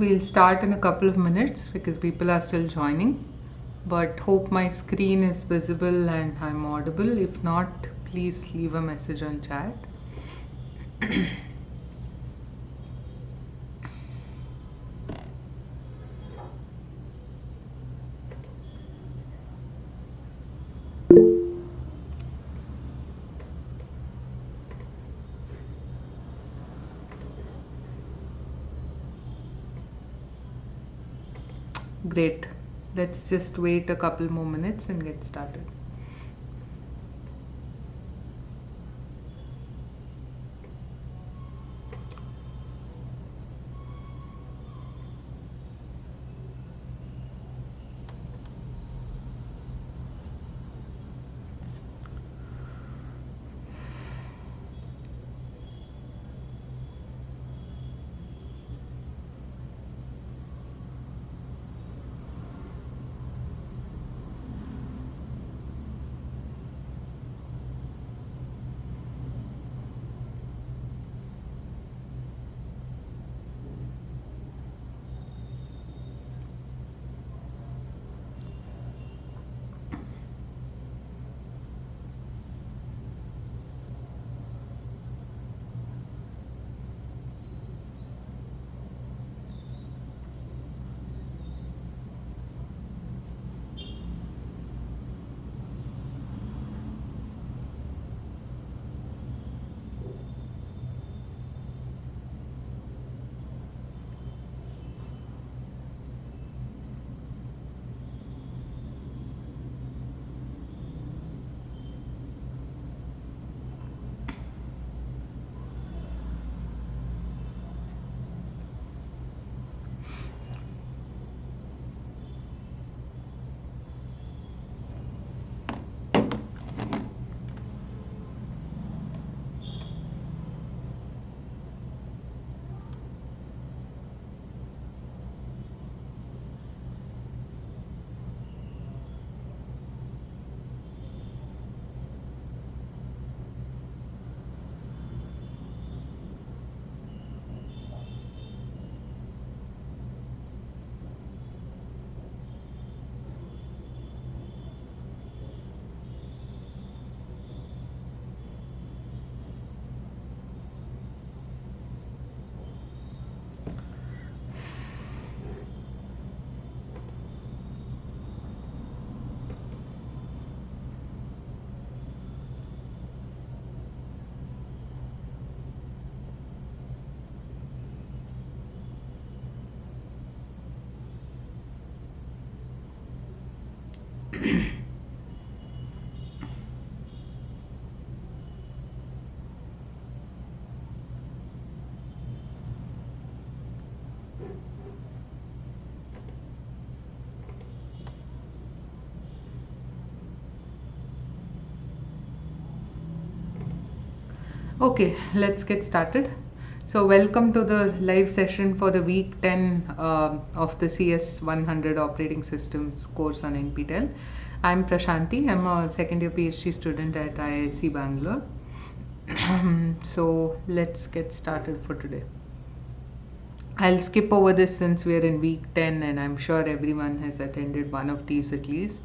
We'll start in a couple of minutes because people are still joining, but hope my screen is visible and I'm audible. If not, please leave a message on chat. Great. Let's just wait a couple more minutes and get started. Okay, let's get started. So welcome to the live session for the week 10 of the CS100 operating systems course on NPTEL. I'm Prashanti. I'm a second year PhD student at IISc Bangalore. So let's get started for today. I'll skip over this since we're in week 10 and I'm sure everyone has attended one of these at least.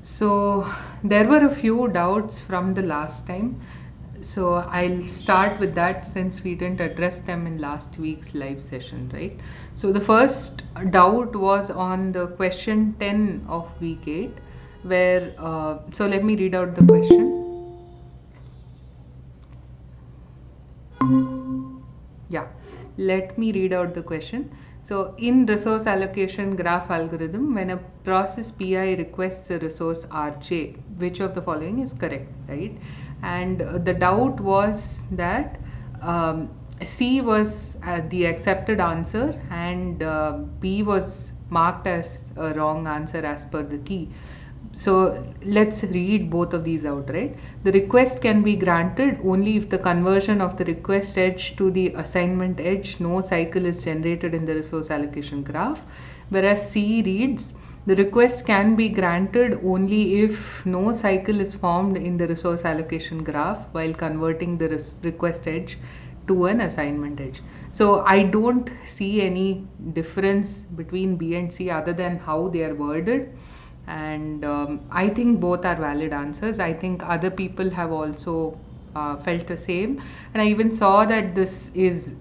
So there were a few doubts from the last time. So I'll start with that since we didn't address them in last week's live session, right? So the first doubt was on the question 10 of week 8 where, so let me read out the question. Yeah, let me read out the question. So in resource allocation graph algorithm, when a process PI requests a resource Rj, which of the following is correct, right? And the doubt was that C was the accepted answer and B was marked as a wrong answer as per the key. So let's read both of these out, right? The request can be granted only if the conversion of the request edge to the assignment edge, no cycle is generated in the resource allocation graph. Whereas C reads, the request can be granted only if no cycle is formed in the resource allocation graph while converting the request edge to an assignment edge. So I don't see any difference between B and C other than how they are worded. And I think both are valid answers. I think other people have also felt the same, and I even saw that this is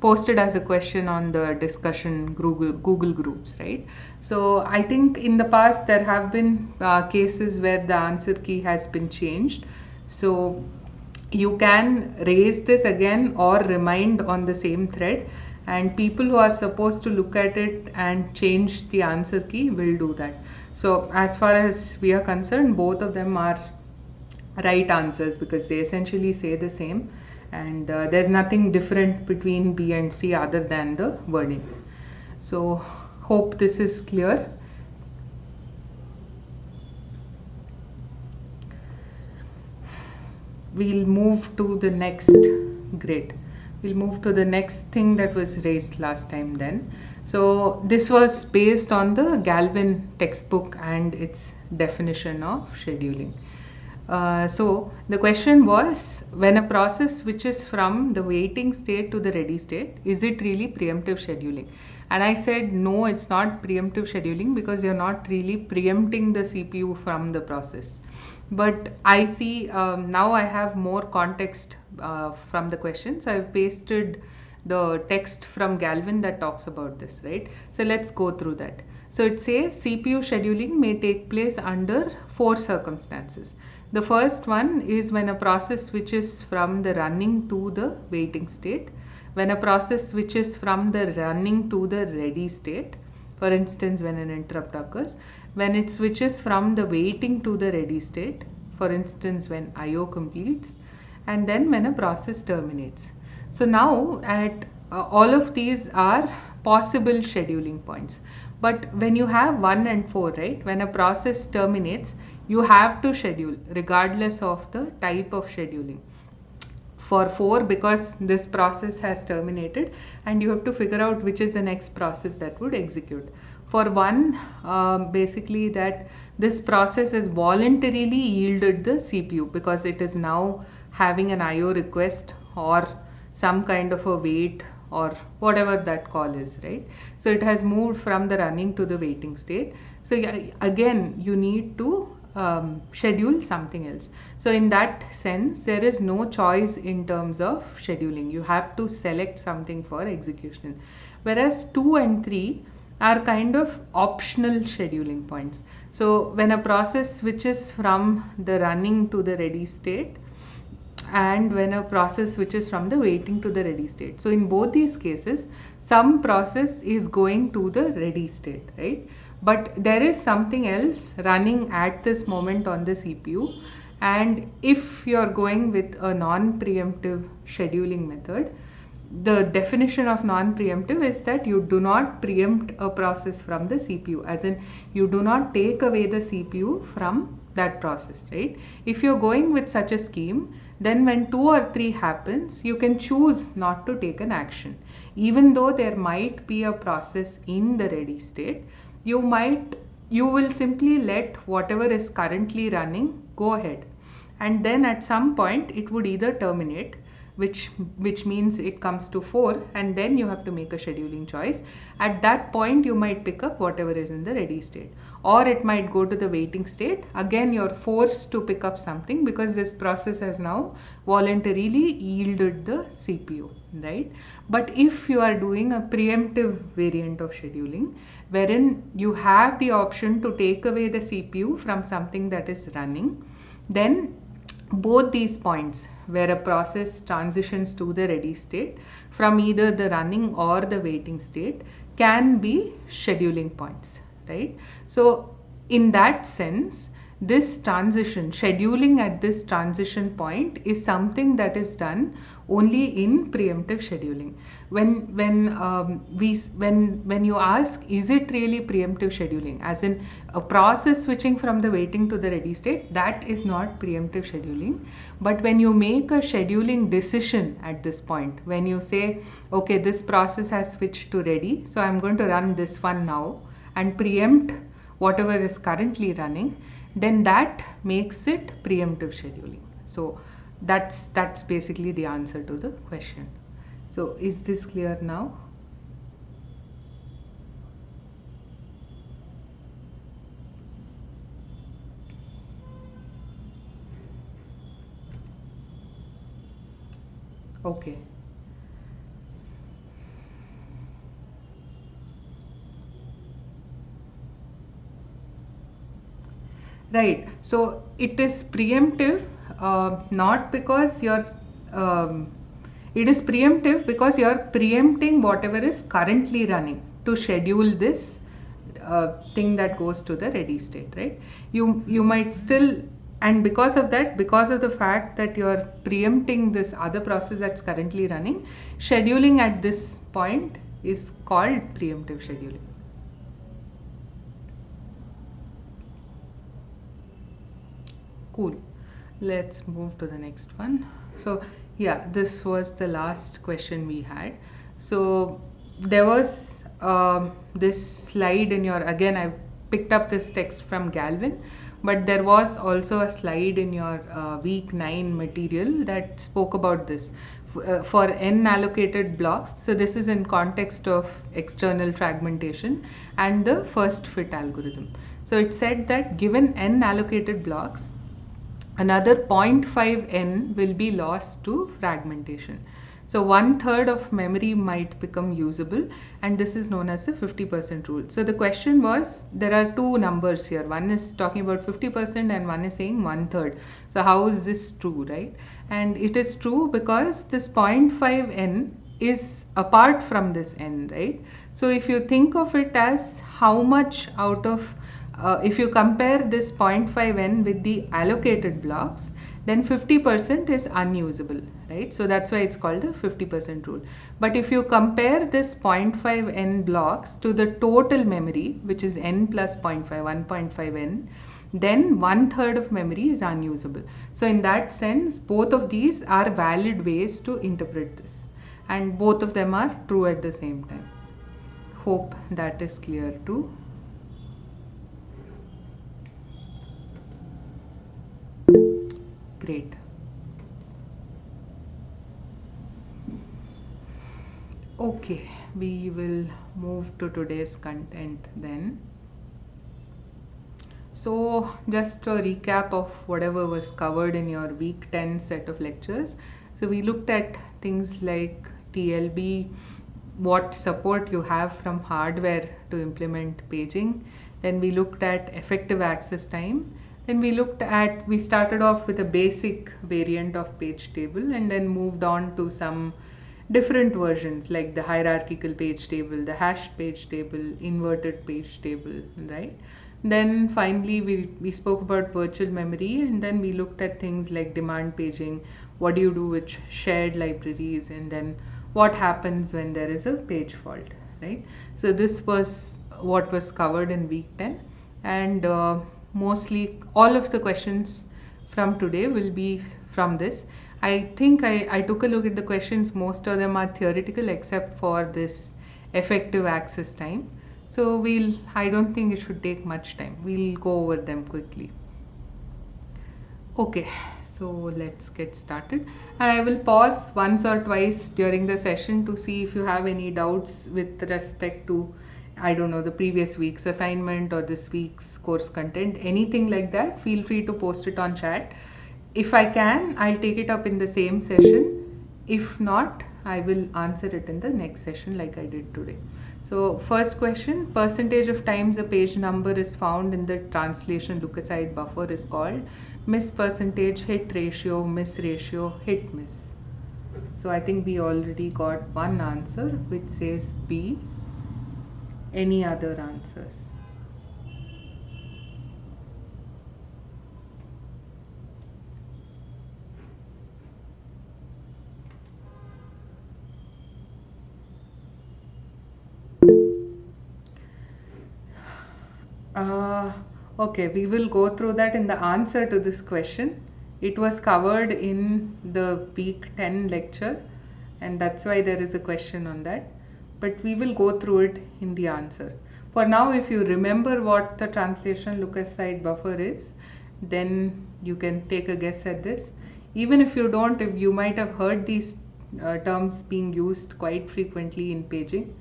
posted as a question on the discussion Google groups, right? So I think in the past there have been cases where the answer key has been changed. So you can raise this again or remind on the same thread, and people who are supposed to look at it and change the answer key will do that. So as far as we are concerned, both of them are right answers because they essentially say the same, and there's nothing different between B and C other than the wording. So hope this is clear. We'll move to the next. Great. We'll move to the next thing that was raised last time then. So this was based on the Galvin textbook and its definition of scheduling. So the question was, when a process switches from the waiting state to the ready state, is it really preemptive scheduling? And I said, no, it's not preemptive scheduling because you're not really preempting the CPU from the process. But I see now I have more context from the question. So I've pasted the text from Galvin that talks about this, right? So let's go through that. So it says CPU scheduling may take place under 4 circumstances. The first one is when a process switches from the running to the waiting state, when a process switches from the running to the ready state, for instance when an interrupt occurs, when it switches from the waiting to the ready state, for instance when IO completes, and then when a process terminates. So now at all of these are possible scheduling points. But when you have 1 and 4, right, when a process terminates, you have to schedule regardless of the type of scheduling. For 4, because this process has terminated and you have to figure out which is the next process that would execute. For 1, basically that this process has voluntarily yielded the CPU because it is now having an IO request or some kind of a wait or whatever that call is, right? So it has moved from the running to the waiting state. So again, you need to schedule something else. So in that sense, there is no choice in terms of scheduling. You have to select something for execution. Whereas 2 and 3 are kind of optional scheduling points. So when a process switches from the running to the ready state, and when a process switches from the waiting to the ready state. So in both these cases, some process is going to the ready state, right? But there is something else running at this moment on the CPU. And if you're going with a non-preemptive scheduling method, the definition of non-preemptive is that you do not preempt a process from the CPU, as in you do not take away the CPU from that process, right? If you're going with such a scheme, then when 2 or 3 happens, you can choose not to take an action. Even though there might be a process in the ready state, you will simply let whatever is currently running go ahead. And then at some point it would either terminate, which means it comes to 4, and then you have to make a scheduling choice. At that point you might pick up whatever is in the ready state, or it might go to the waiting state. Again, you're forced to pick up something because this process has now voluntarily yielded the CPU, right? But if you are doing a preemptive variant of scheduling, wherein you have the option to take away the CPU from something that is running, then both these points where a process transitions to the ready state from either the running or the waiting state can be scheduling points, right? So in that sense, this transition, scheduling at this transition point is something that is done only in preemptive scheduling. When you ask, is it really preemptive scheduling, as in a process switching from the waiting to the ready state, that is not preemptive scheduling. But when you make a scheduling decision at this point, when you say, okay, this process has switched to ready, so I'm going to run this one now and preempt whatever is currently running, then that makes it preemptive scheduling. So that's basically the answer to the question. So is this clear now? Okay. Right. So it is preemptive, not because you're. Um, it is preemptive because you're preempting whatever is currently running to schedule this thing that goes to the ready state, right? You might still, and because of that, because of the fact that you're preempting this other process that's currently running, scheduling at this point is called preemptive scheduling. Cool. Let's move to the next one. So, yeah, this was the last question we had. So, there was this slide in your, again, I've picked up this text from Galvin, but there was also a slide in your week 9 material that spoke about this. For n allocated blocks, so this is in context of external fragmentation and the first fit algorithm. So it said that given n allocated blocks, another 0.5 n will be lost to fragmentation. So 1/3 of memory might become usable, and this is known as the 50% rule. So the question was, there are two numbers here. One is talking about 50% and one is saying 1/3. So how is this true, right? And it is true because this 0.5 n is apart from this n, right? So if you think of it as how much out of if you compare this 0.5 n with the allocated blocks, then 50% is unusable, right? So that's why it's called the 50% rule. But if you compare this 0.5 n blocks to the total memory, which is n plus 0.5, 1.5 n, then 1/3 of memory is unusable. So in that sense, both of these are valid ways to interpret this, and both of them are true at the same time. Hope that is clear too. Great. Okay, we will move to today's content then. So, just a recap of whatever was covered in your week 10 set of lectures. So, we looked at things like TLB, what support you have from hardware to implement paging. Then we looked at effective access time. Then we started off with a basic variant of page table and then moved on to some different versions like the hierarchical page table, the hashed page table, inverted page table, right? Then finally we spoke about virtual memory, and then we looked at things like demand paging, what do you do with shared libraries, and then what happens when there is a page fault, right? So this was what was covered in week 10, and mostly all of the questions from today will be from this. I think I took a look at the questions. Most of them are theoretical except for this effective access time. So I don't think it should take much time. We'll go over them quickly. Okay, so let's get started. And I will pause once or twice during the session to see if you have any doubts with respect to, I don't know, the previous week's assignment or this week's course content, anything like that. Feel free to post it on chat. If I can, I'll take it up in the same session. If not, I will answer it in the next session like I did today. So first question, percentage of times a page number is found in the translation look-aside buffer is called miss percentage, hit ratio, miss ratio, hit miss. So I think we already got one answer which says B. Any other answers? Okay, we will go through that in the answer to this question. It was covered in the week 10 lecture, and that's why there is a question on that. But we will go through it in the answer. For now, if you remember what the translation look aside buffer is, then you can take a guess at this. Even if you don't, if you might have heard these terms being used quite frequently in paging.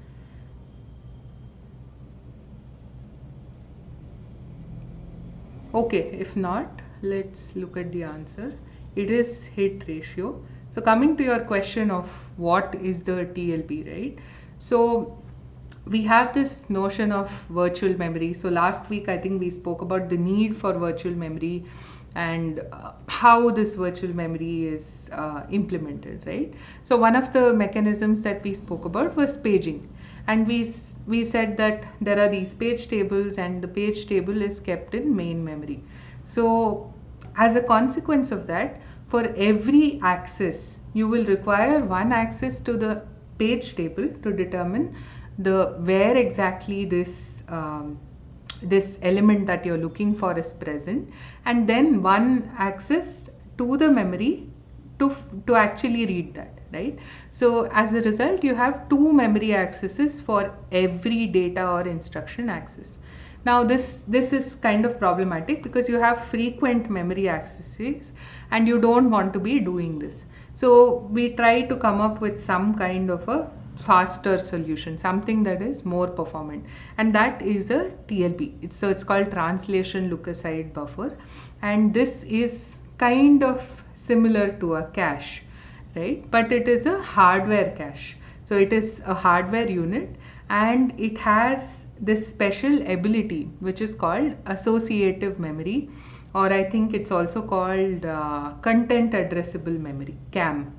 Okay, if not, let's look at the answer. It is hit ratio. So coming to your question of what is the TLB, right? So we have this notion of virtual memory. So last week I think we spoke about the need for virtual memory and how this virtual memory is implemented, right? So one of the mechanisms that we spoke about was paging, and we said that there are these page tables and the page table is kept in main memory. So as a consequence of that, for every access you will require one access to the page table to determine the where exactly this element that you're looking for is present, and then one access to the memory to actually read that, right? So as a result, you have two memory accesses for every data or instruction access. Now this is kind of problematic because you have frequent memory accesses and you don't want to be doing this. So we try to come up with some kind of a faster solution, something that is more performant, and that is a TLB. It's called translation look aside buffer, and this is kind of similar to a cache, right? But it is a hardware cache. So it is a hardware unit and it has this special ability which is called associative memory, or I think it's also called content addressable memory, CAM,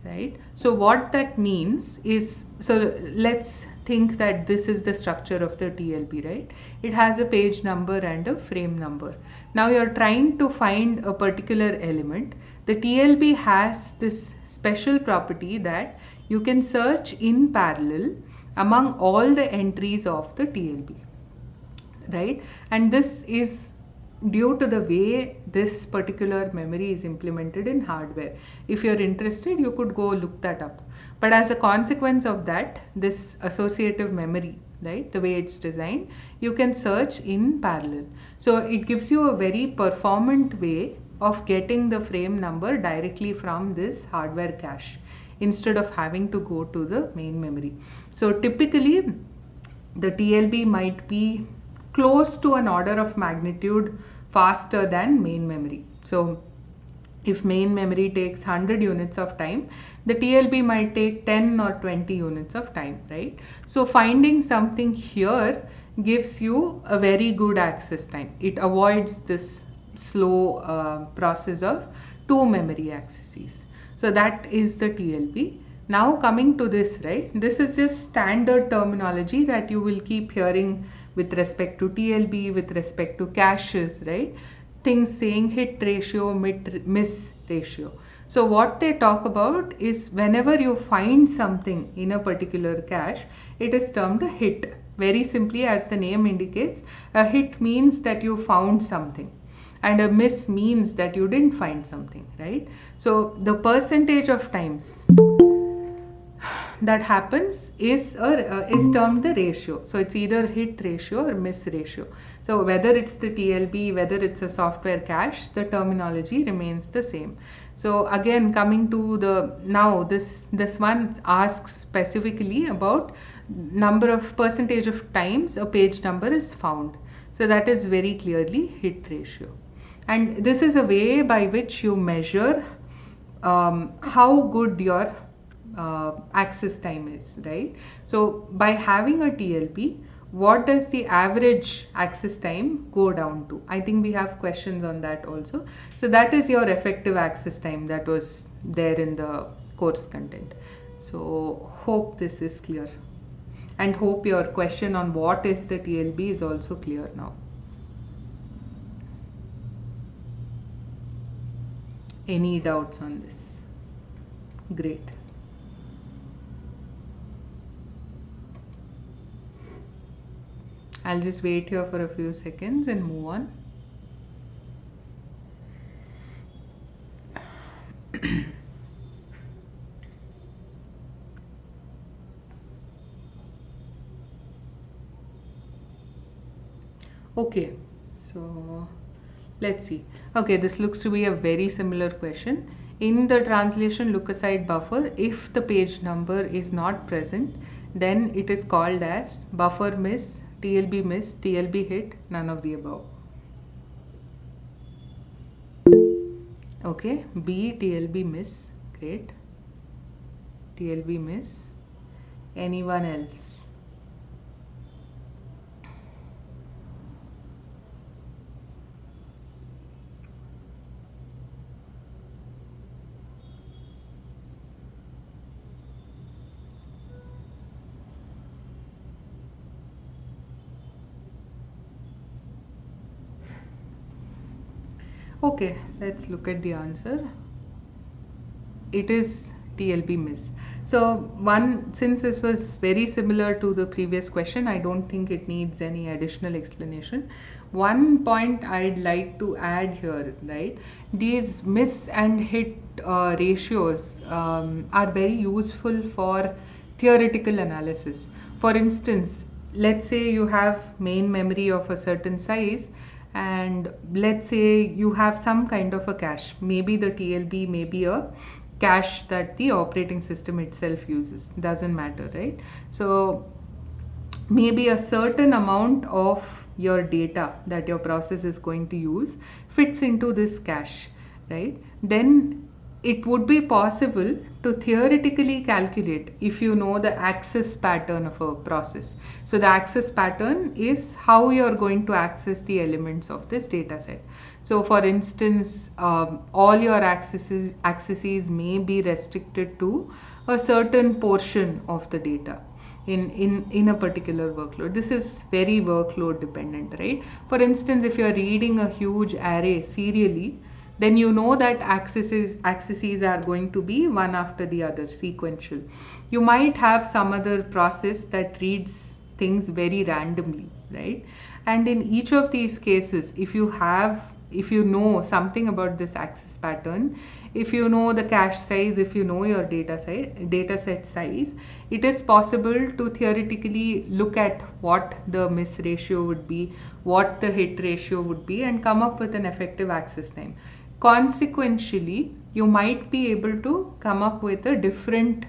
right? So what that means is, so let's think that this is the structure of the TLB, right? It has a page number and a frame number. Now you're trying to find a particular element. The TLB has this special property that you can search in parallel among all the entries of the TLB, right? And this is due to the way this particular memory is implemented in hardware. If you're interested, you could go look that up. But as a consequence of that, this associative memory, right, the way it's designed, you can search in parallel. So it gives you a very performant way of getting the frame number directly from this hardware cache instead of having to go to the main memory. So typically the TLB might be close to an order of magnitude faster than main memory. So if main memory takes 100 units of time, the TLB might take 10 or 20 units of time, right? So finding something here gives you a very good access time. It avoids this slow process of two memory accesses. So that is the TLB. Now coming to this, right? This is just standard terminology that you will keep hearing with respect to TLB, with respect to caches, right? Things saying hit ratio, miss ratio. So what they talk about is whenever you find something in a particular cache, it is termed a hit. Very simply, as the name indicates, a hit means that you found something and a miss means that you didn't find something, right? So the percentage of times that happens is termed the ratio. So it's either hit ratio or miss ratio. So whether it's the TLB, whether it's a software cache, the terminology remains the same. So again, coming to the now this one asks specifically about number of percentage of times a page number is found. So that is very clearly hit ratio, and this is a way by which you measure how good your access time is, right? So by having a TLB, what does the average access time go down to? I think we have questions on that also. So that is your effective access time that was there in the course content. So hope this is clear, and hope your question on what is the TLB is also clear now. Any doubts on this? Great. I'll just wait here for a few seconds and move on. Okay, so let's see. Okay, this looks to be a very similar question. In the translation look aside buffer, if the page number is not present, then it is called as buffer miss, TLB hit, none of the above. Okay, B, TLB miss, great. TLB miss. Anyone else? Okay, let's look at the answer. It is TLB miss. So since this was very similar to the previous question, I don't think it needs any additional explanation. One point I'd like to add here, right? These miss and hit ratios are very useful for theoretical analysis. For instance, let's say you have main memory of a certain size, and let's say you have some kind of a cache. Maybe the TLB may be a cache that the operating system itself uses, doesn't matter, right? So maybe a certain amount of your data that your process is going to use fits into this cache, right? Then it would be possible to theoretically calculate if you know the access pattern of a process. So the access pattern is how you're going to access the elements of this data set. So for instance, all your accesses may be restricted to a certain portion of the data in a particular workload. This is very workload dependent, right? For instance, if you're reading a huge array serially, then you know that accesses are going to be one after the other, sequential. You might have some other process that reads things very randomly, right? And in each of these cases, if you know something about this access pattern, if you know the cache size, if you know your data set size, it is possible to theoretically look at what the miss ratio would be, what the hit ratio would be, and come up with an effective access time. Consequentially, you might be able to come up with a different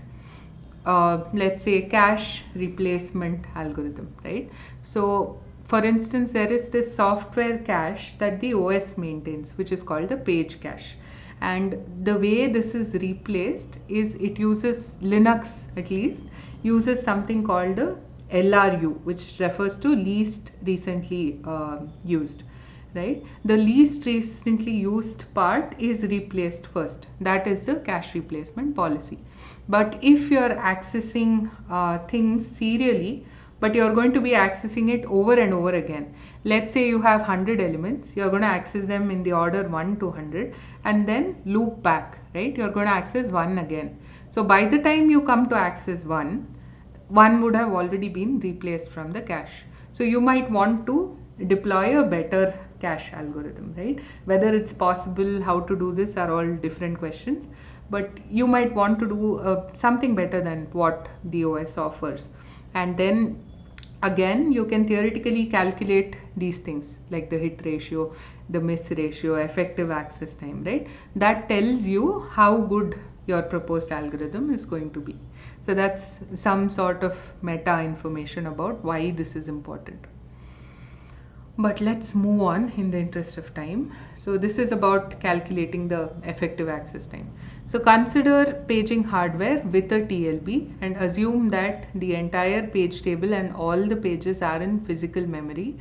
let's say cache replacement algorithm, right? So for instance, there is this software cache that the OS maintains, which is called the page cache. And the way this is replaced is it uses, Linux at least, uses something called a LRU, which refers to least recently used, right? The least recently used part is replaced first. That is the cache replacement policy. But if you're accessing things serially, but you're going to be accessing it over and over again. Let's say you have 100 elements, you're going to access them in the order 1 to 100 and then loop back, right? You're going to access 1 again. So by the time you come to access 1 would have already been replaced from the cache. So you might want to deploy a better cache algorithm, right? Whether it's possible, how to do this are all different questions, but you might want to do something better than what the OS offers. And then again, you can theoretically calculate these things like the hit ratio, the miss ratio, effective access time, right? That tells you how good your proposed algorithm is going to be. So that's some sort of meta information about why this is important. But let's move on in the interest of time. So this is about calculating the effective access time. So consider paging hardware with a TLB and assume that the entire page table and all the pages are in physical memory,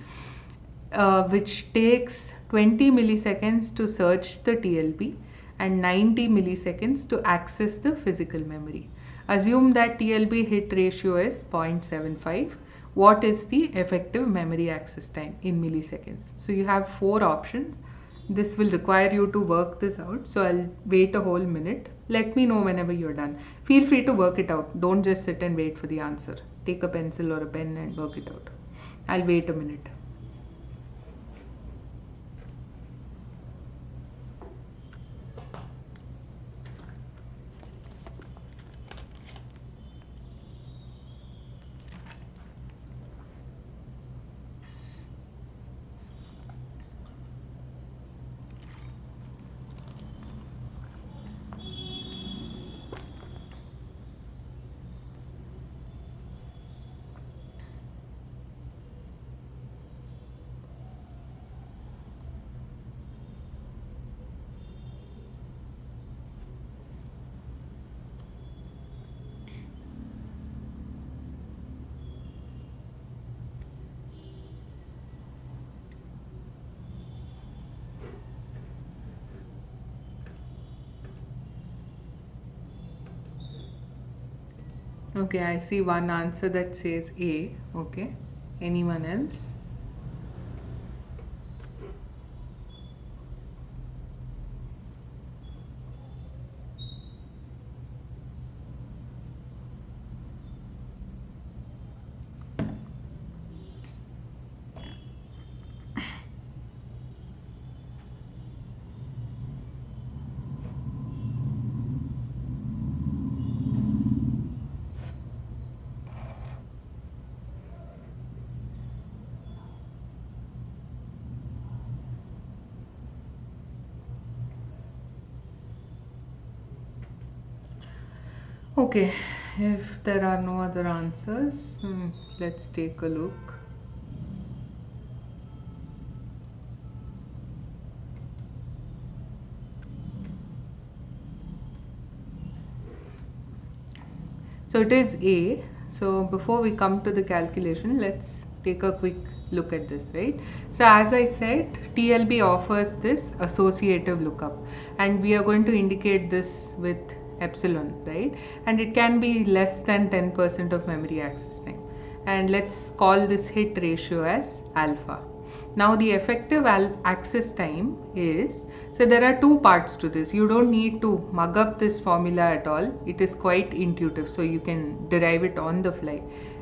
which takes 20 milliseconds to search the TLB and 90 milliseconds to access the physical memory. Assume that TLB hit ratio is 0.75. What is the effective memory access time in milliseconds? So you have 4 options. This will require you to work this out. So I'll wait a whole minute. Let me know whenever you're done. Feel free to work it out. Don't just sit and wait for the answer. Take a pencil or a pen and work it out. I'll wait a minute. Okay, I see one answer that says A. Okay. Anyone else? Okay, if there are no other answers, let's take a look. So it is A. So before we come to the calculation, let's take a quick look at this, right? So as I said, TLB offers this associative lookup, and we are going to indicate this with epsilon, right? And it can be less than 10% of memory access time. And let's call this hit ratio as alpha. Now the effective access time is, so there are two parts to this. You don't need to mug up this formula at all. It is quite intuitive, so you can derive it on the fly,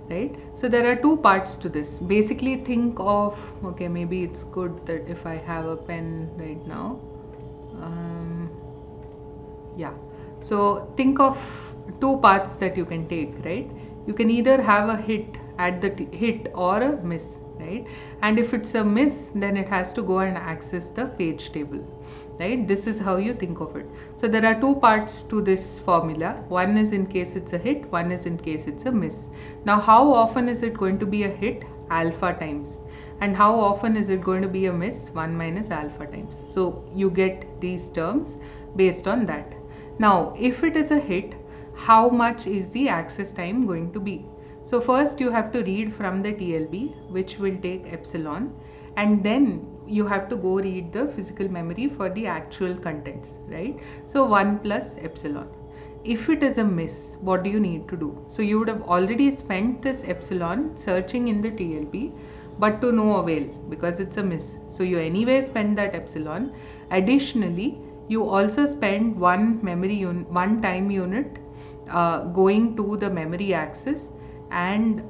right? So there are two parts to this. Basically think of, okay, maybe it's good that if I have a pen right now. Yeah, so think of two paths that you can take, right? You can either have a hit at the hit or a miss, right? And if it's a miss, then it has to go and access the page table, right? This is how you think of it. So there are two parts to this formula. One is in case it's a hit, one is in case it's a miss. Now how often is it going to be a hit? Alpha times. And how often is it going to be a miss? 1 minus alpha times. So you get these terms based on that. Now, if it is a hit, how much is the access time going to be? So first you have to read from the TLB, which will take epsilon, and then you have to go read the physical memory for the actual contents, right? So 1 plus epsilon. If it is a miss, what do you need to do? So you would have already spent this epsilon searching in the TLB, but to no avail because it's a miss. So you anyway spend that epsilon. Additionally, you also spend one time unit going to the memory access, and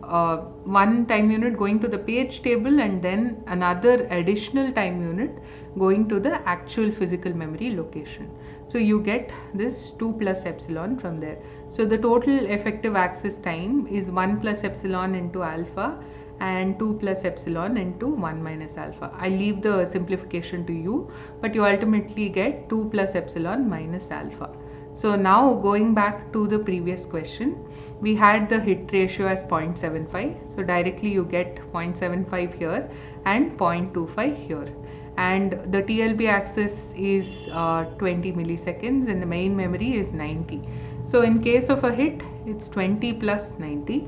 one time unit going to the page table, and then another additional time unit going to the actual physical memory location. So you get this 2 plus epsilon from there. So the total effective access time is 1 plus epsilon into alpha and 2 plus epsilon into 1 minus alpha. I leave the simplification to you, but you ultimately get 2 plus epsilon minus alpha. So now going back to the previous question, we had the hit ratio as 0.75. So directly you get 0.75 here and 0.25 here. And the TLB access is 20 milliseconds and the main memory is 90. So in case of a hit, it's 20 plus 90.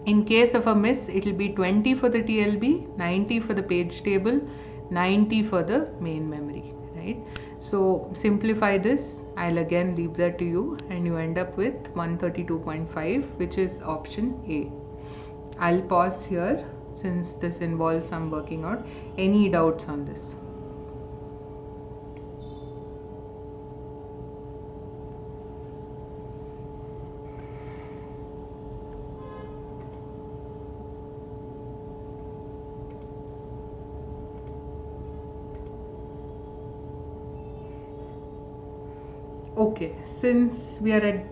In case of a miss, it will be 20 for the TLB, 90 for the page table, 90 for the main memory, right? So simplify this. I'll again leave that to you, and you end up with 132.5, which is option A. I'll pause here since this involves some working out. Any doubts on this? Okay, since we are at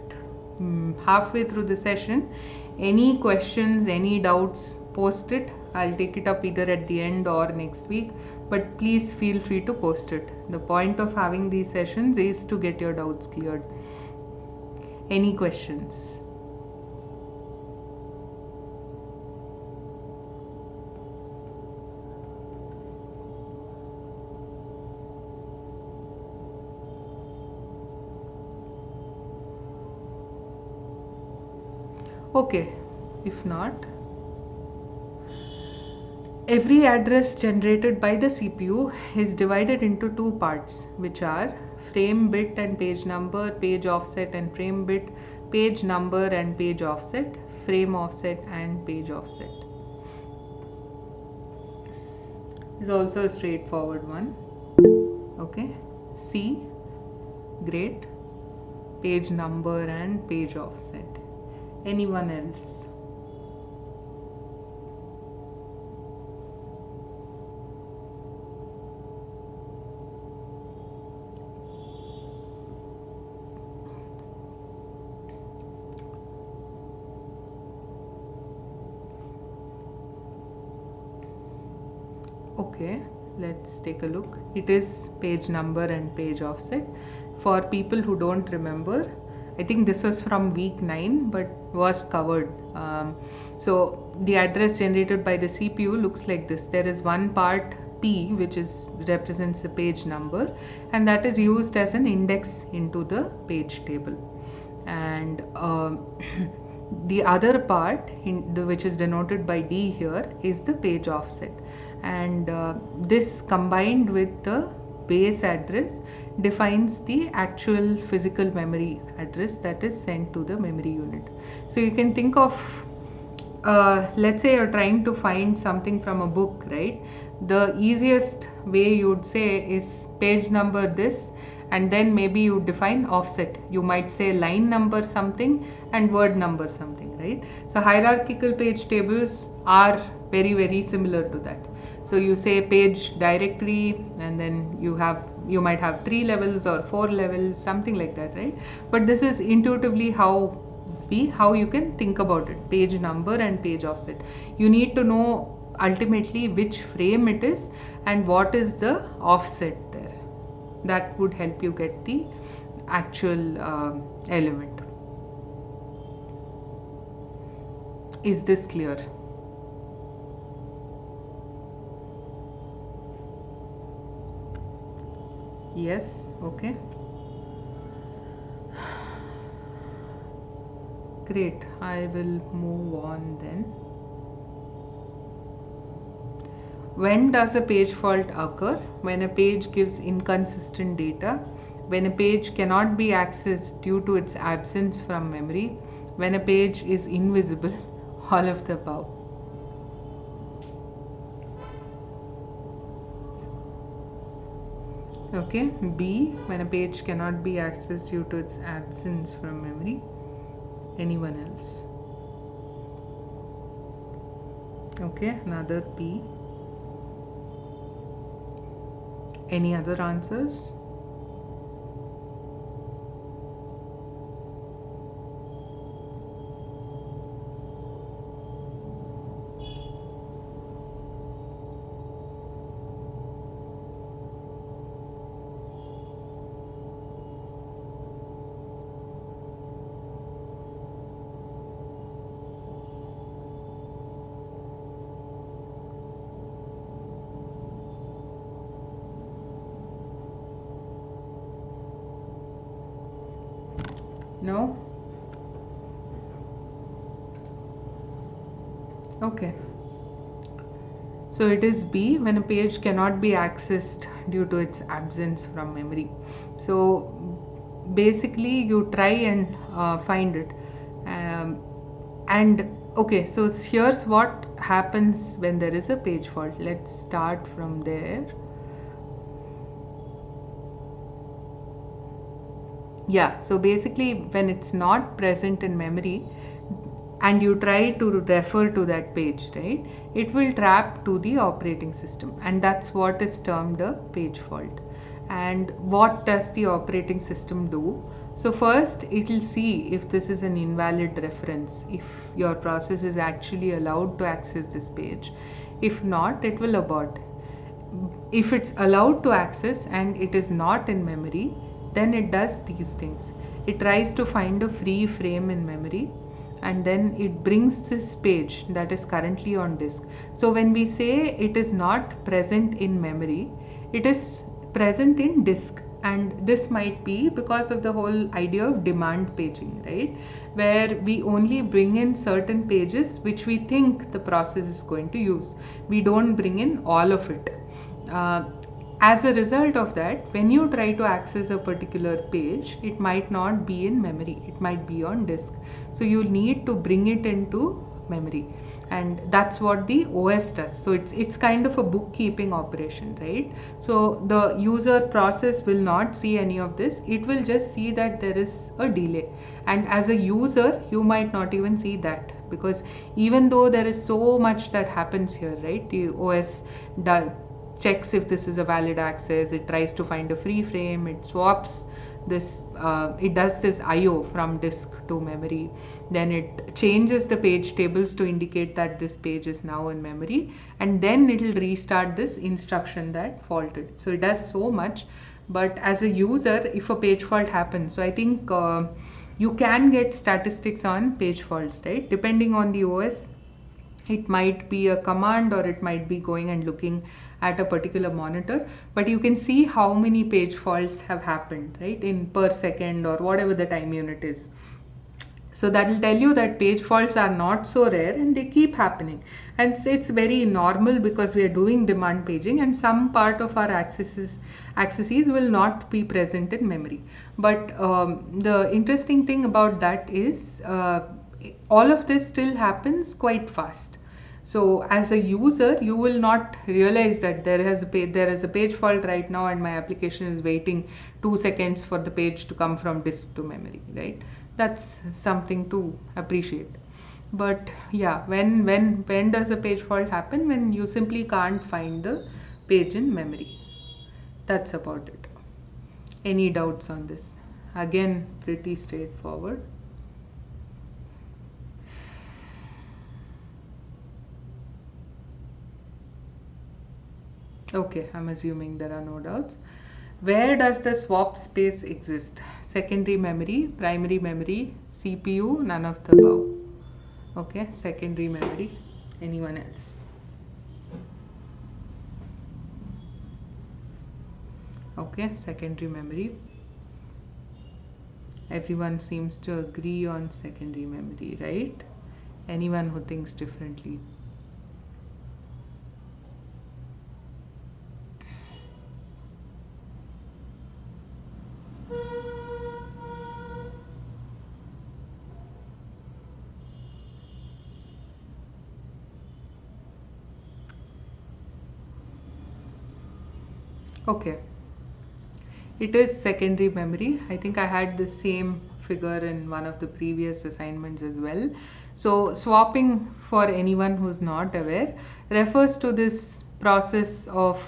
halfway through the session, any questions, any doubts, post it. I'll take it up either at the end or next week, but please feel free to post it. The point of having these sessions is to get your doubts cleared. Any questions? Okay, if not, every address generated by the CPU is divided into two parts, which are frame bit and page number, page offset and frame bit, page number and page offset, frame offset and page offset. Is also a straightforward one. Okay, C, great, page number and page offset. Anyone else? Okay, let's take a look. It is page number and page offset. For people who don't remember, I think this was from week 9 but was covered. So the address generated by the CPU looks like this. There is one part P which represents the page number, and that is used as an index into the page table. And the other part which is denoted by D here is the page offset, and this combined with the base address defines the actual physical memory address that is sent to the memory unit. So you can think of, let's say you're trying to find something from a book, right? The easiest way you would say is page number this, and then maybe you define offset. You might say line number something and word number something, right? So hierarchical page tables are very, very similar to that. So you say page directory, and then you might have 3 levels or 4 levels, something like that, right? But this is intuitively how you can think about it, page number and page offset. You need to know ultimately which frame it is and what is the offset there. That would help you get the actual element. Is this clear? Yes, okay. Great, I will move on then. When does a page fault occur? When a page gives inconsistent data, when a page cannot be accessed due to its absence from memory, when a page is invisible, all of the above. Okay, B, when a page cannot be accessed due to its absence from memory. Anyone else? Okay, another P. Any other answers? No? Okay. So it is B, when a page cannot be accessed due to its absence from memory. So basically you try and find it. And okay, so here's what happens when there is a page fault. Let's start from there. Yeah, so basically when it's not present in memory and you try to refer to that page, right, it will trap to the operating system, and that's what is termed a page fault. And what does the operating system do? So first it will see if this is an invalid reference, if your process is actually allowed to access this page. If not, it will abort. If it's allowed to access and it is not in memory, then it does these things. It tries to find a free frame in memory, and then it brings this page that is currently on disk. So when we say it is not present in memory, it is present in disk, and this might be because of the whole idea of demand paging, right, where we only bring in certain pages which we think the process is going to use. We don't bring in all of it. as a result of that, when you try to access a particular page, it might not be in memory, it might be on disk. So you need to bring it into memory, and that's what the OS does. So it's kind of a bookkeeping operation, right? So the user process will not see any of this, it will just see that there is a delay, and as a user you might not even see that, because even though there is so much that happens here, right? The OS does checks if this is a valid access, it tries to find a free frame, it swaps this, it does this IO from disk to memory, then it changes the page tables to indicate that this page is now in memory, and then it will restart this instruction that faulted. So it does so much, but as a user, if a page fault happens, so I think you can get statistics on page faults, right? Depending on the OS, it might be a command or it might be going and looking at a particular monitor, but you can see how many page faults have happened, right, in per second or whatever the time unit is. So that will tell you that page faults are not so rare and they keep happening, and it's very normal because we are doing demand paging and some part of our accesses will not be present in memory. But the interesting thing about that is all of this still happens quite fast. So as a user, you will not realize that there is a page fault right now and my application is waiting 2 seconds for the page to come from disk to memory, right? That's something to appreciate. But yeah, when does a page fault happen? When you simply can't find the page in memory. That's about it. Any doubts on this? Again, pretty straightforward. Okay, I'm assuming there are no doubts. Where does the swap space exist? Secondary memory, primary memory, CPU, none of the above. Okay, secondary memory. Anyone else? Okay, secondary memory. Everyone seems to agree on secondary memory, right? Anyone who thinks differently? Okay, it is secondary memory. I think I had the same figure in one of the previous assignments as well. So swapping, for anyone who's not aware, refers to this process of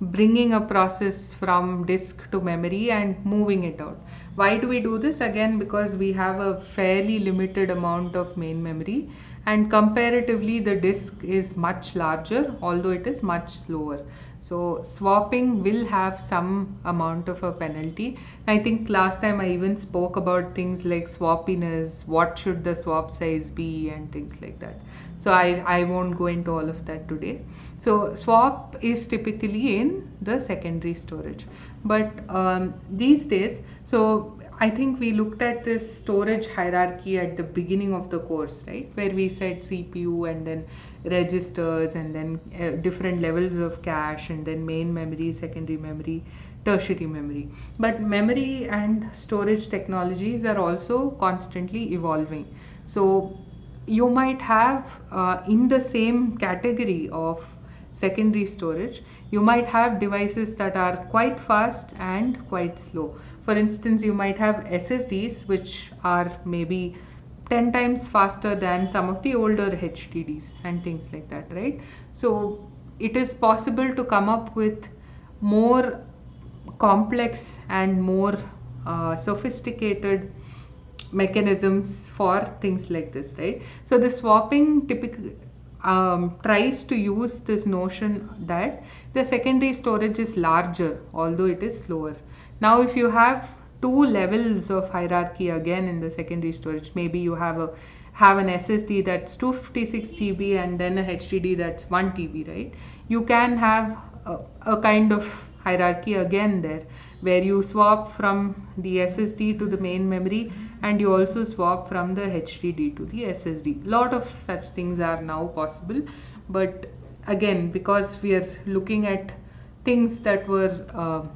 bringing a process from disk to memory and moving it out. Why do we do this? Again, because we have a fairly limited amount of main memory, and comparatively the disk is much larger, although it is much slower. So swapping will have some amount of a penalty. I think last time I even spoke about things like swappiness, what should the swap size be, and things like that. So I won't go into all of that today. So swap is typically in the secondary storage, but these days, so I think we looked at this storage hierarchy at the beginning of the course, right, where we said CPU and then registers and then different levels of cache and then main memory, secondary memory, tertiary memory. But memory and storage technologies are also constantly evolving. So you might have in the same category of secondary storage, you might have devices that are quite fast and quite slow. For instance, you might have SSDs which are maybe 10 times faster than some of the older HDDs and things like that, right? So it is possible to come up with more complex and more sophisticated mechanisms for things like this, right? So the swapping typically tries to use this notion that the secondary storage is larger, although it is slower. Now, if you have two levels of hierarchy again in the secondary storage, maybe you have an SSD that's 256 GB and then a HDD that's 1 TB, right? You can have a kind of hierarchy again there, where you swap from the SSD to the main memory and you also swap from the HDD to the SSD. Lot of such things are now possible, but again, because we are looking at things that were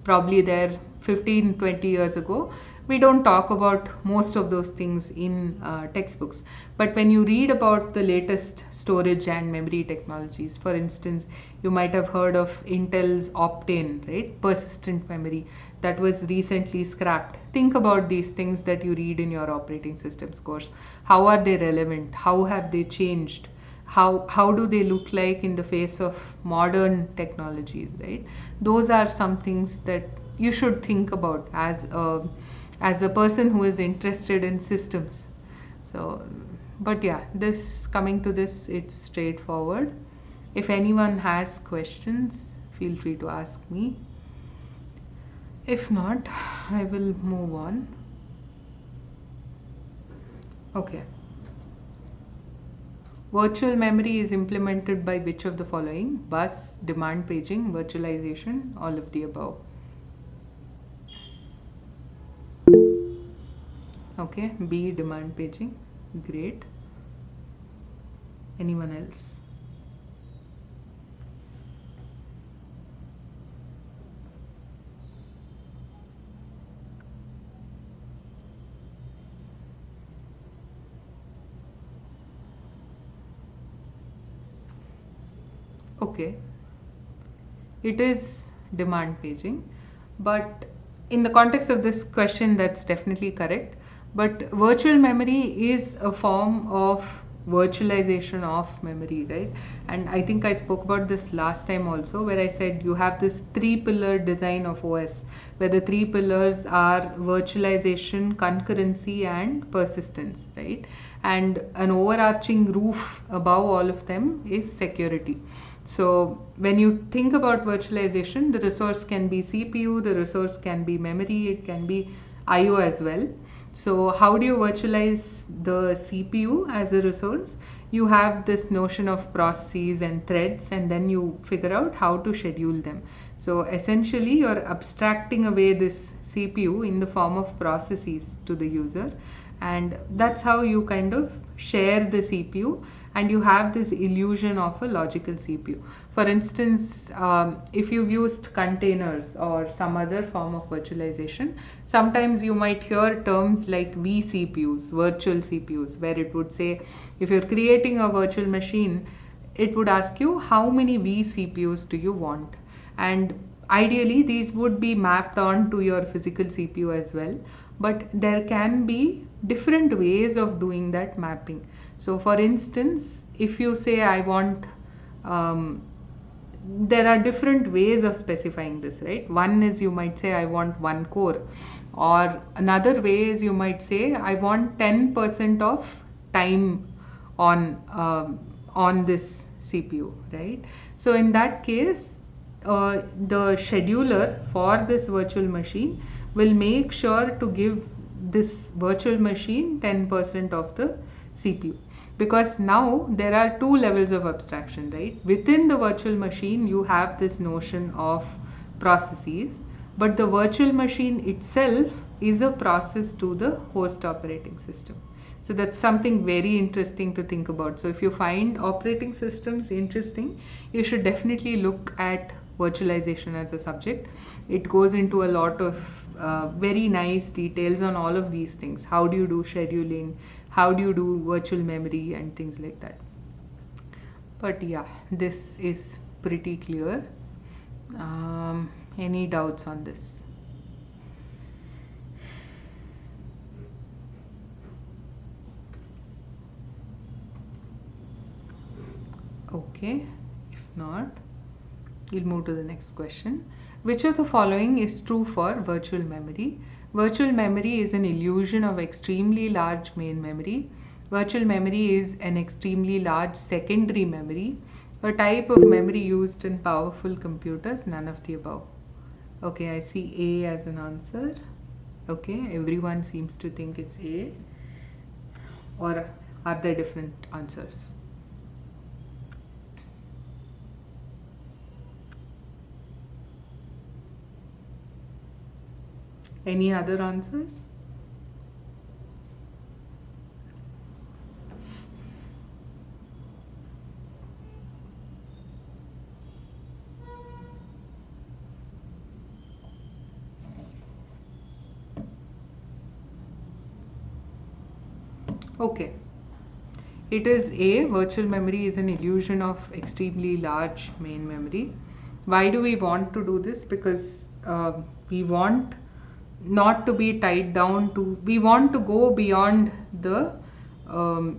probably there 15-20 years ago. We don't talk about most of those things in textbooks, but when you read about the latest storage and memory technologies, for instance, you might have heard of Intel's Optane, right, persistent memory, that was recently scrapped. Think about these things that you read in your operating systems course. How are they relevant? How have they changed? How do they look like in the face of modern technologies, right? Those are some things that you should think about as a person who is interested in systems. So, but yeah, this coming to this, it's straightforward. If anyone has questions, feel free to ask me. If not, I will move on. Okay. Virtual memory is implemented by which of the following? Bus, demand paging, virtualization, all of the above. Okay, B, demand paging. Great. Anyone else? Okay, it is demand paging, but in the context of this question, that's definitely correct. But virtual memory is a form of virtualization of memory, right? And I think I spoke about this last time also, where I said you have this three pillar design of OS, where the three pillars are virtualization, concurrency, and persistence, right? And an overarching roof above all of them is security. So when you think about virtualization, the resource can be CPU, the resource can be memory, it can be IO as well. So how do you virtualize the CPU as a resource? You have this notion of processes and threads, and then you figure out how to schedule them. So essentially you're abstracting away this CPU in the form of processes to the user, and that's how you kind of share the CPU, and you have this illusion of a logical CPU. For instance, if you've used containers or some other form of virtualization, sometimes you might hear terms like vCPUs, virtual CPUs, where it would say if you're creating a virtual machine, it would ask you how many vCPUs do you want, and ideally these would be mapped on to your physical CPU as well, but there can be different ways of doing that mapping. So for instance, if you say I want um, there are different ways of specifying this, right? One is you might say I want one core, or another way is you might say I want 10% of time on this CPU, right? So in that case, the scheduler for this virtual machine will make sure to give this virtual machine 10% of the CPU, because now there are two levels of abstraction, right? Within the virtual machine you have this notion of processes, but the virtual machine itself is a process to the host operating system. So that's something very interesting to think about. So if you find operating systems interesting, you should definitely look at virtualization as a subject. It goes into a lot of very nice details on all of these things. How do you do scheduling? How do you do virtual memory and things like that? But yeah, this is pretty clear. Any doubts on this? Okay, if not, we'll move to the next question. Which of the following is true for virtual memory? Virtual memory is an illusion of extremely large main memory. Virtual memory is an extremely large secondary memory, a type of memory used in powerful computers, none of the above. Okay, I see A as an answer. Okay, everyone seems to think it's A. Or are there different answers? Any other answers? Okay. It is A, virtual memory is an illusion of extremely large main memory. Why do we want to do this? Because we want not to be tied down to, we want to go beyond the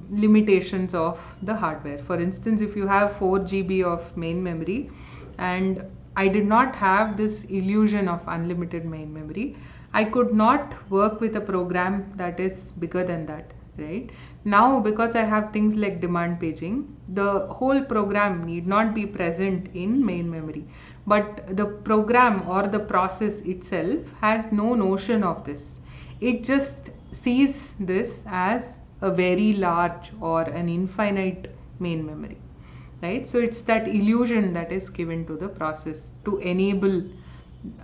limitations of the hardware. For instance, if you have 4 GB of main memory and I did not have this illusion of unlimited main memory, I could not work with a program that is bigger than that, right? Now, because I have things like demand paging, the whole program need not be present in main memory, but the program or the process itself has no notion of this. It just sees this as a very large or an infinite main memory, right? So it's that illusion that is given to the process to enable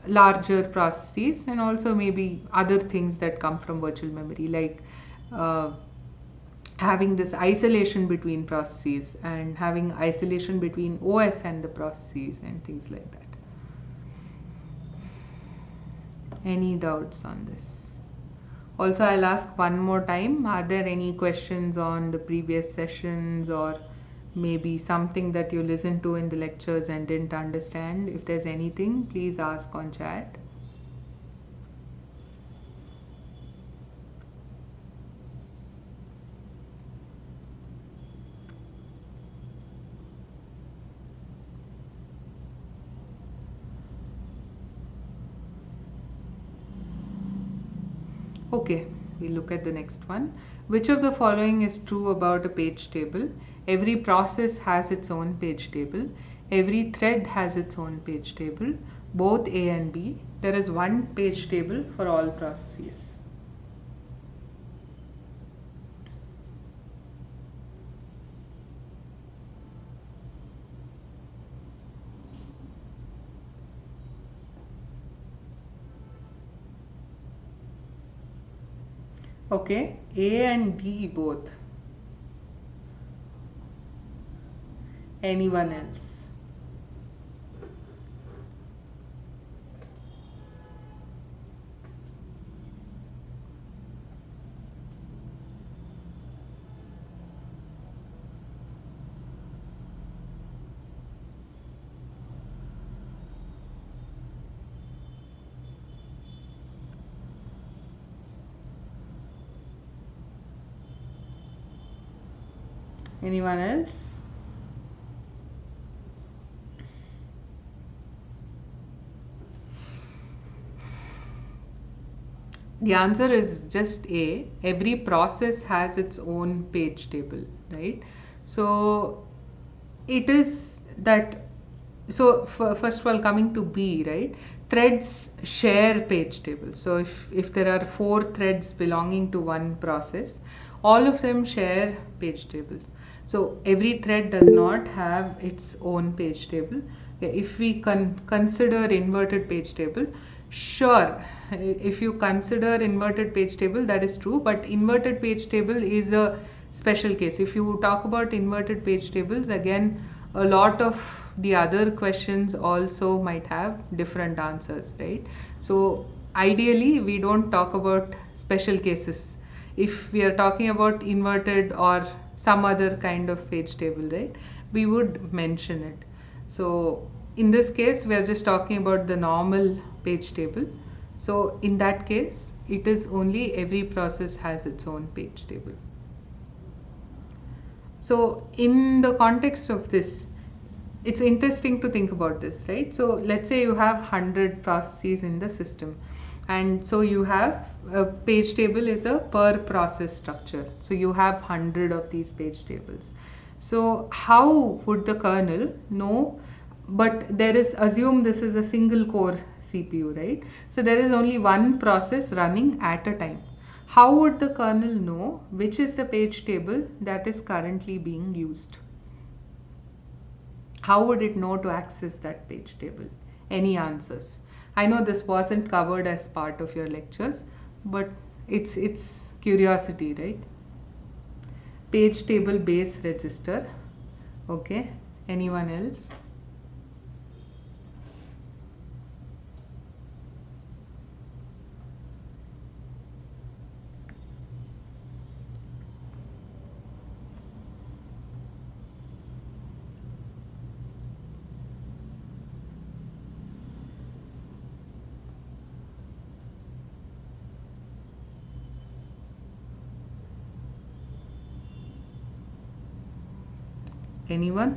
larger processes, and also maybe other things that come from virtual memory, like uh, having this isolation between processes and having isolation between OS and the processes and things like that. Any doubts on this? Also, I'll ask one more time, are there any questions on the previous sessions, or maybe something that you listened to in the lectures and didn't understand? If there's anything, please ask on chat. Okay, we look at the next one. Which of the following is true about a page table? Every process has its own page table. Every thread has its own page table. Both A and B. There is one page table for all processes. Okay, A and D both. Anyone else? Anyone else? The answer is just A. Every process has its own page table, right? So it is that, so first of all, coming to B, right? Threads share page tables. So if there are 4 threads belonging to one process, all of them share page tables. So every thread does not have its own page table. If we consider inverted page table, sure, if you consider inverted page table, that is true, but inverted page table is a special case. If you talk about inverted page tables, again, a lot of the other questions also might have different answers, right? So ideally, we don't talk about special cases. If we are talking about inverted or some other kind of page table, right, we would mention it. So in this case, we are just talking about the normal page table. So in that case, it is only every process has its own page table. So in the context of this, it's interesting to think about this, right? So let's say you have 100 processes in the system, and so you have a page table is a per process structure. So you have 100 of these page tables. So how would the kernel know? But there is, assume this is a single core CPU, right? So there is only one process running at a time. How would the kernel know which is the page table that is currently being used? How would it know to access that page table? Any answers? I know this wasn't covered as part of your lectures, but it's curiosity, right? Page table base register. Okay. Anyone else? Anyone?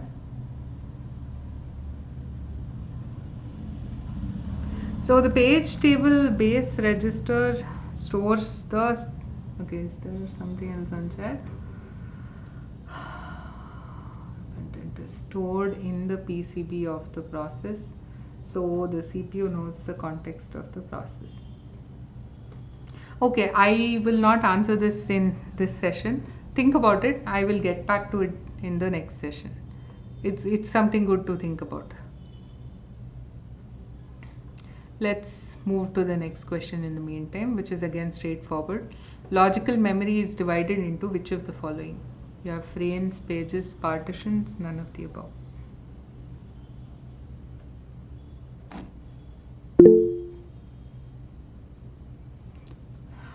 So the page table base register stores the, okay, is there something else on chat? Content is stored in the PCB of the process, so the CPU knows the context of the process. Okay, I will not answer this in this session. Think about it. I will get back to it in the next session. It's something good to think about. Let's move to the next question in the meantime, which is again straightforward. Logical memory is divided into which of the following? You have frames, pages, partitions, none of the above.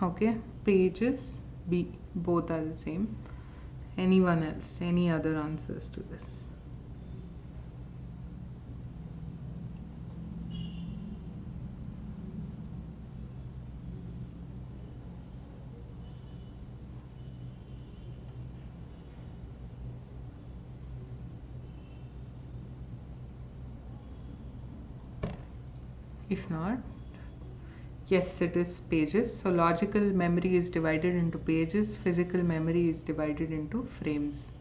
Okay, pages, B, both are the same. Anyone else? Any other answers to this? If not, yes, it is pages. So logical memory is divided into pages, physical memory is divided into frames.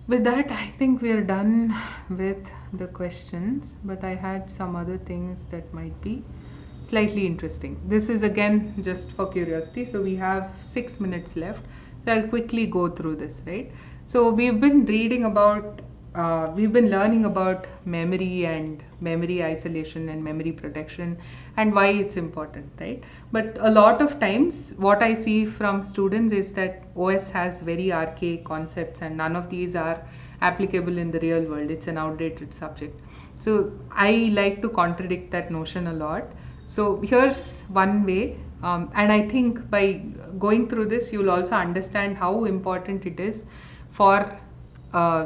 With that, I think we are done with the questions, but I had some other things that might be slightly interesting. This is again just for curiosity. So we have 6 minutes left. So I'll quickly go through this, right? So we've been reading about, we've been learning about memory and memory isolation and memory protection and why it's important, right? But a lot of times what I see from students is that OS has very archaic concepts and none of these are applicable in the real world. It's an outdated subject. So I like to contradict that notion a lot. So here's one way, and I think by going through this, you'll also understand how important it is for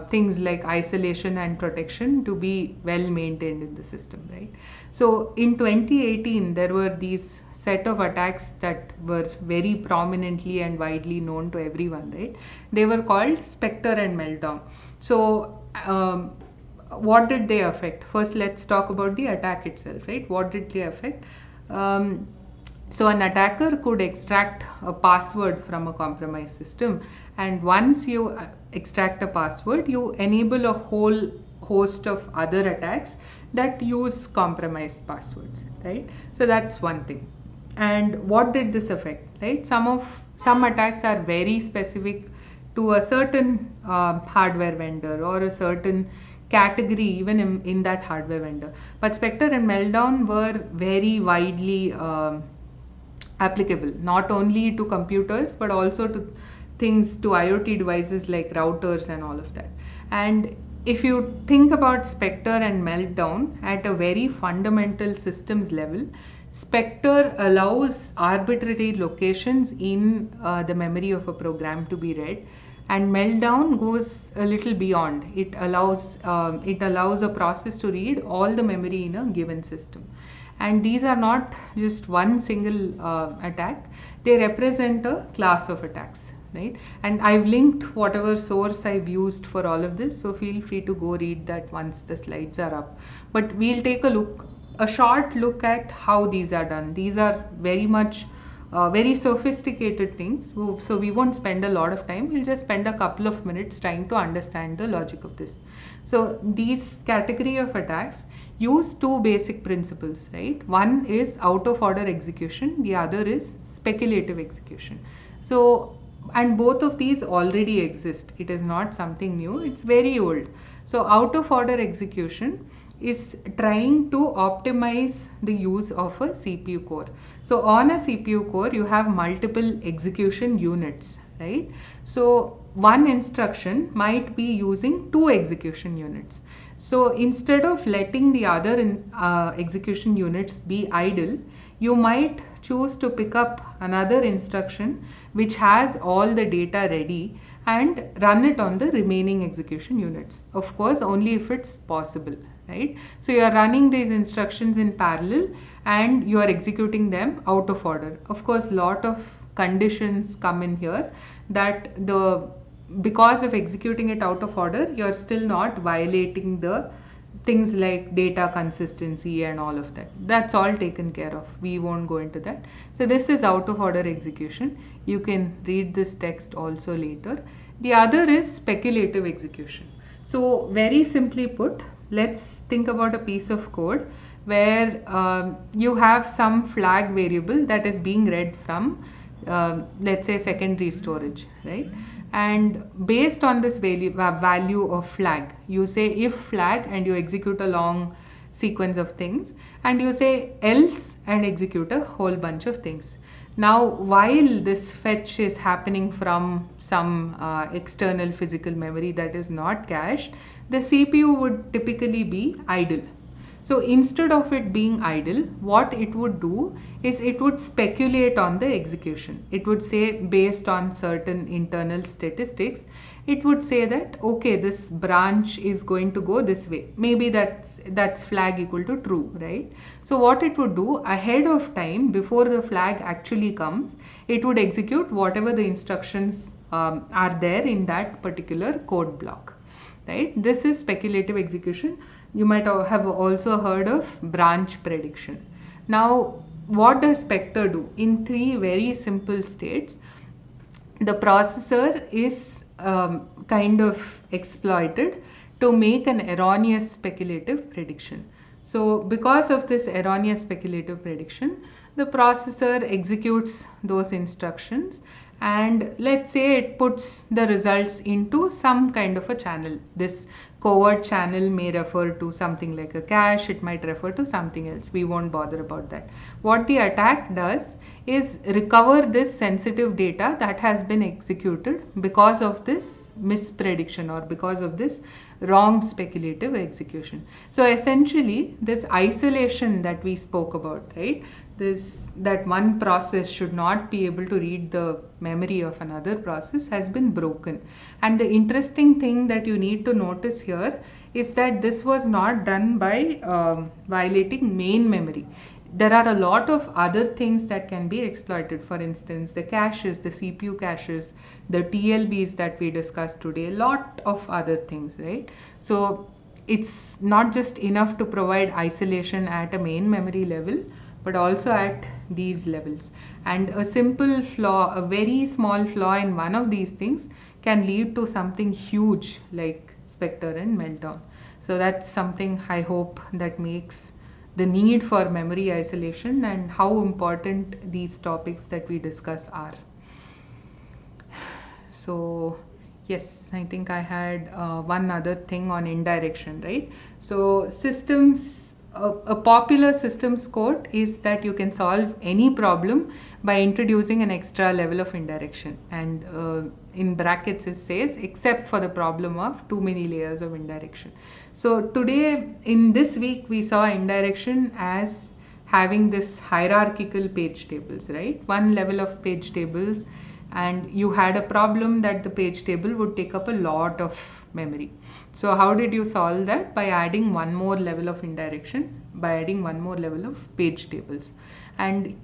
things like isolation and protection to be well maintained in the system, right? So in 2018, there were these set of attacks that were very prominently and widely known to everyone, right? They were called Spectre and Meltdown. So what did they affect? First, let's talk about the attack itself, right? What did they affect? So an attacker could extract a password from a compromised system, and once you extract a password, you enable a whole host of other attacks that use compromised passwords, right? So that's one thing. And what did this affect, right? Some attacks are very specific to a certain hardware vendor or a certain category even in that hardware vendor. But Spectre and Meltdown were very widely applicable, not only to computers but also to things, to IoT devices like routers and all of that. And if you think about Spectre and Meltdown at a very fundamental systems level, Spectre allows arbitrary locations in the memory of a program to be read, and Meltdown goes a little beyond. It allows a process to read all the memory in a given system. And these are not just one single attack; they represent a class of attacks, right? And I've linked whatever source I've used for all of this, so feel free to go read that once the slides are up. But we'll take a short look at how these are done. These are very much very sophisticated things, so we won't spend a lot of time. We'll just spend a couple of minutes trying to understand the logic of this. So these category of attacks use two basic principles, right? One is out of order execution, the other is speculative execution. So, and both of these already exist. It is not something new, it's very old. So out of order execution is trying to optimize the use of a CPU core. So on a CPU core, you have multiple execution units, right? So one instruction might be using two execution units. So instead of letting the other execution units be idle, you might choose to pick up another instruction which has all the data ready and run it on the remaining execution units. Of course, only if it's possible, right? So you are running these instructions in parallel and you are executing them out of order. Of course, lot of conditions come in here, that the because of executing it out of order, you're still not violating the things like data consistency and all of that. That's all taken care of. We won't go into that. So this is out of order execution. You can read this text also later. The other is speculative execution. So very simply put, let's think about a piece of code where you have some flag variable that is being read from let's say secondary storage, right? And based on this value of flag, you say if flag and you execute a long sequence of things, and you say else and execute a whole bunch of things. Now while this fetch is happening from some external physical memory that is not cached, the CPU would typically be idle. So instead of it being idle, what it would do is it would speculate on the execution. It would say, based on certain internal statistics, it would say that okay, this branch is going to go this way. Maybe that's flag equal to true, right? So what it would do ahead of time, before the flag actually comes, it would execute whatever the instructions are there in that particular code block, right? This is speculative execution. You might have also heard of branch prediction. Now, what does Spectre do? In three very simple states, the processor is kind of exploited to make an erroneous speculative prediction. So because of this erroneous speculative prediction, the processor executes those instructions, and let's say it puts the results into some kind of a channel. This covert channel may refer to something like a cache, it might refer to something else. We won't bother about that. What the attack does is recover this sensitive data that has been executed because of this misprediction or because of this wrong speculative execution. So essentially this isolation that we spoke about, right? That one process should not be able to read the memory of another process has been broken. And the interesting thing that you need to notice here is that this was not done by violating main memory. There are a lot of other things that can be exploited. For instance, the caches, the CPU caches, the TLBs that we discussed today, a lot of other things, right? So it's not just enough to provide isolation at a main memory level, but also at these levels. And a simple flaw, a very small flaw in one of these things can lead to something huge like Spectre and Meltdown. So that's something I hope that makes the need for memory isolation and how important these topics that we discussed are. So yes, I think I had one other thing on indirection, right? So systems, a popular systems quote is that you can solve any problem by introducing an extra level of indirection, and in brackets it says except for the problem of too many layers of indirection. So today in this week we saw indirection as having this hierarchical page tables, right? One level of page tables, and you had a problem that the page table would take up a lot of memory. So how did you solve that? By adding one more level of indirection, by adding one more level of page tables. And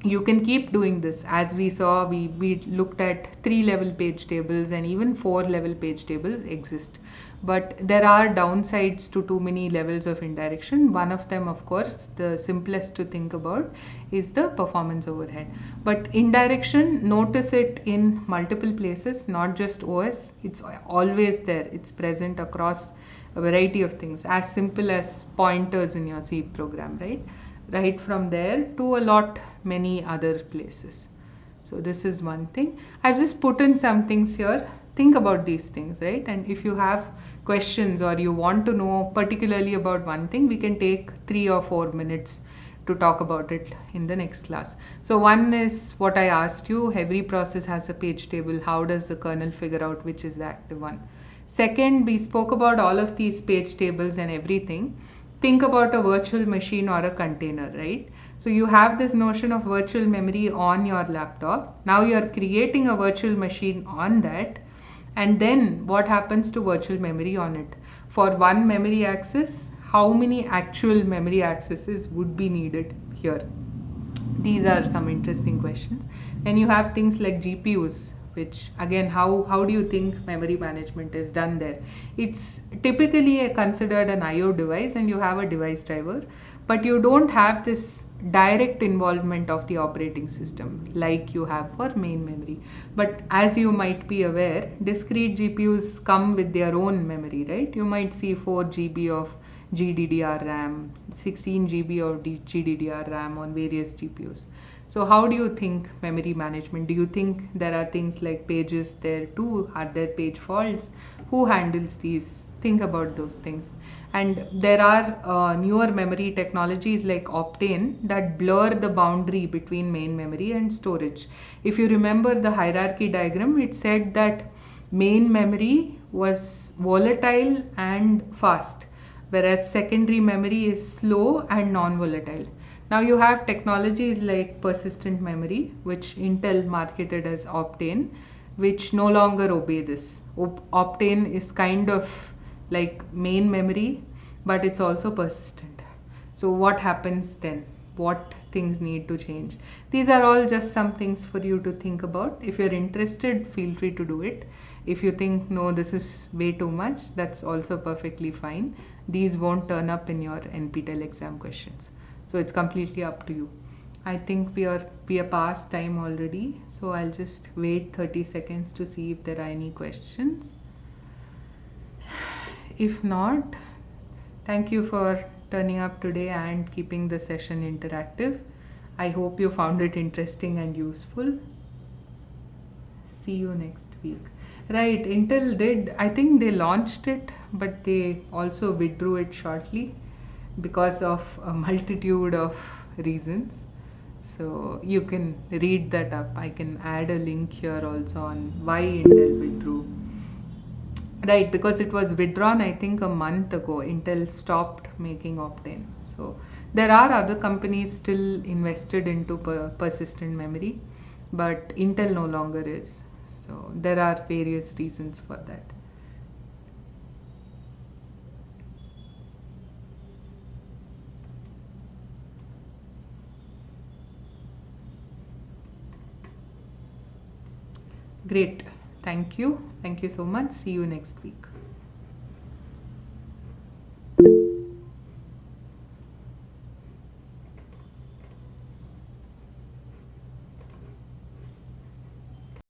you can keep doing this. As we saw, we looked at 3-level page tables, and even 4-level page tables exist. But there are downsides to too many levels of indirection. One of them, of course, the simplest to think about, is the performance overhead. But indirection, notice it in multiple places, not just OS. It's always there. It's present across a variety of things, as simple as pointers in your C program, right from there to a lot many other places. So this is one thing. I've just put in some things here. Think about these things, right? And if you have questions or you want to know particularly about one thing, we can take 3 or 4 minutes to talk about it in the next class. So one is what I asked you, every process has a page table. How does the kernel figure out which is the active one? Second, we spoke about all of these page tables and everything. Think about a virtual machine or a container, right? So you have this notion of virtual memory on your laptop. Now you are creating a virtual machine on that. And then what happens to virtual memory on it? For one memory access, how many actual memory accesses would be needed here? These are some interesting questions. Then you have things like GPUs. which again, how do you think memory management is done there? It's typically considered an IO device, and you have a device driver, but you don't have this direct involvement of the operating system like you have for main memory. But as you might be aware, discrete GPUs come with their own memory, right? You might see 4 GB of GDDR RAM, 16 GB of GDDR RAM on various GPUs. So how do you think memory management? Do you think there are things like pages there too? Are there page faults? Who handles these? Think about those things. And there are newer memory technologies like Optane that blur the boundary between main memory and storage. If you remember the hierarchy diagram, it said that main memory was volatile and fast, whereas secondary memory is slow and non-volatile. Now you have technologies like persistent memory, which Intel marketed as Optane, which no longer obey this. Optane is kind of like main memory, but it's also persistent. So what happens then? What things need to change? These are all just some things for you to think about. If you're interested, feel free to do it. If you think, no, this is way too much, that's also perfectly fine. These won't turn up in your NPTEL exam questions. So it's completely up to you. I think we are past time already, so I'll just wait 30 seconds to see if there are any questions. If not, thank you for turning up today and keeping the session interactive. I hope you found it interesting and useful. See you next week. Right, Intel did, I think they launched it, but they also withdrew it shortly because of a multitude of reasons. So you can read that up. I can add a link here also on why Intel withdrew. Right, because it was withdrawn, I think a month ago. Intel stopped making Optane. So there are other companies still invested into persistent memory, but Intel no longer is. So there are various reasons for that. Great. Thank you. Thank you so much. See you next week.